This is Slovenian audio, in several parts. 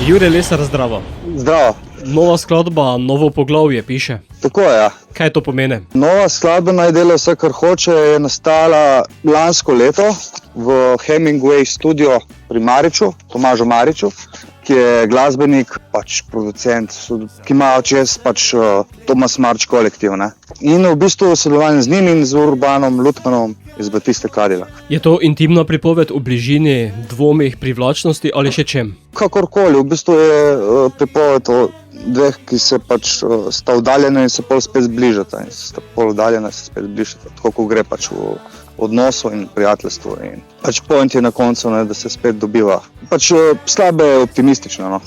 Jure Lesar, zdravo. Zdravo. Nova skladba, novo poglavje piše. Tako je, ja. Kaj to pomeni? Nova skladba Naj dela vse, kar hoče, je nastala lansko leto v Hemingway studio pri Mariču, Tomažu Mariču, ki je glasbenik, producent, ki ima čez Tomas Marč kolektiv. Ne? In v bistvu sodelovanje z njim in z Urbanom Lutmanom iz Batiste Cadillac. Je to intimna pripoved o bližini, dvomih, privlačnosti ali še čem? Kakorkoli, v bistvu je pripoved o dveh, ki se sta oddaljena in se pol spet zbližata. In sta pol oddaljena in se spet zbližata, tako ko gre v odnosu in prijateljstvu. In point je na koncu, ne, da se spet dobiva. Slabe je optimistično. No.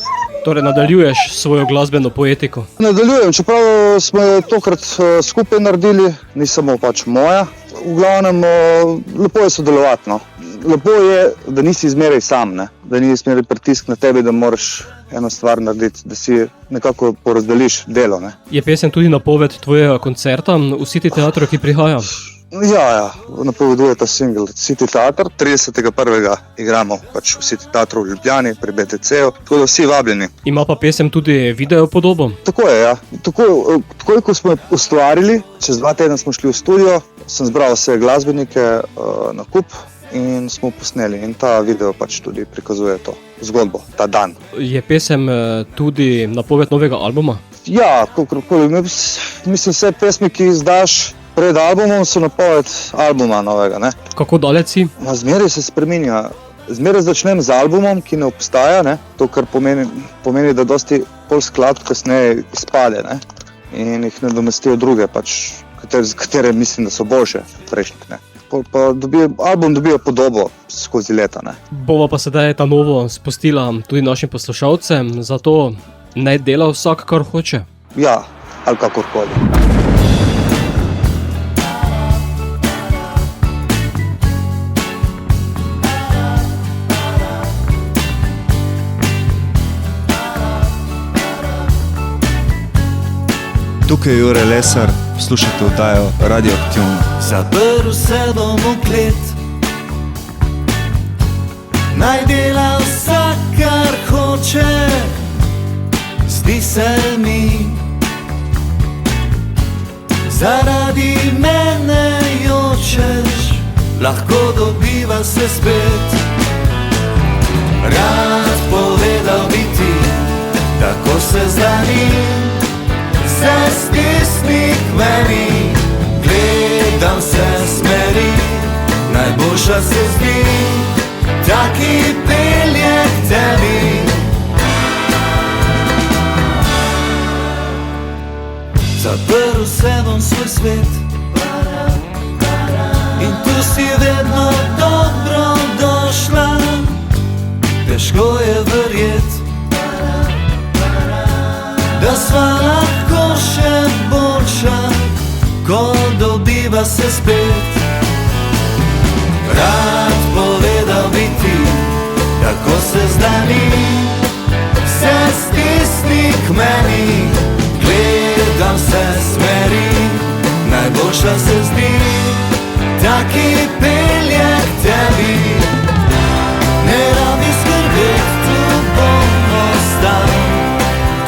Torej nadaljuješ svojo glasbeno poetiko? Nadaljujem, čeprav smo jo tokrat skupaj naredili, ni samo moja. V glavnem, lepo je sodelovati. No. Lepo je, da nisi zmeraj sam, ne. Da ni zmeraj pritisk na tebi, da moraš eno stvar narediti, da si nekako porazdeliš delo. Ne. Je pesem tudi napoved tvojega koncerta v City Teatru, ki prihaja? Ja, napoveduje ta single City Teatr. 30.1. igramo v City Teatru v Ljubljani pri BTC-u, tako da vsi vabljeni. Ima pa pesem tudi video podobo? Tako je, ja. Tako ko smo ustvarili, čez 2 tedna smo šli v studio, sem zbral vse glasbenike na kup in smo posneli. In ta video tudi prikazuje to zgodbo, ta dan. Je pesem tudi napoved novega albuma? Ja, kakorkoli. Mislim, vse pesmi, ki izdaš pred albumom, so napoved albuma novega. Ne? Kako daleč si? Zmeraj se spreminja. Zmeraj začnem z albumom, ki ne obstaja, ne? To, kar pomeni, da dosti pol skladb kasneje izpade, ne? In jih nadomestijo druge, katere mislim, da so boljše prejšnjih. Ne? Album dobijo podobo skozi leta. Ne? Bova pa sedaj ta novo spustila tudi našim poslušalcem, zato naj dela vsak, kar hoče. Ja, ali kakorkoli. Tukaj je Jure Lesar, poslušate oddajo Radioaktivno. Zaprl se bom v klet, naj dela vsak, kar hoče. Zdi se mi, zaradi mene jočeš, lahko dobiva se spet. Rad povedal bi ti, tako se zdani, se stisni k meni, gledam se smeri, najboljša se zdi, taki pelje k tebi. Zaprl se bom svoj svet in tu si vedno dobro došla. Težko je verjet, da sva lahko še boljša, ko dobiva se spet. Rad povedal bi ti, tako se zdani, se stisni k meni, gledam se smeri, najboljša se zdi, taki pelje k tebi. Ne rabi skrbet, tu bom ostal,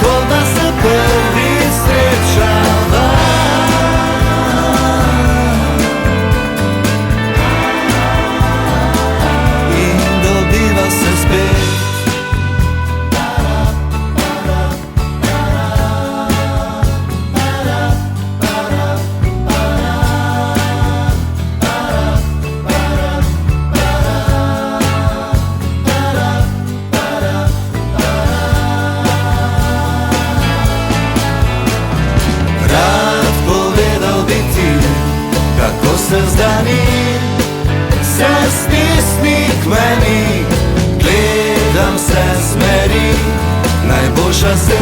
ko da se prvi srečava. In dobiva se spet. Se zdani, se stisni k meni, gledam se smeri, najboljša se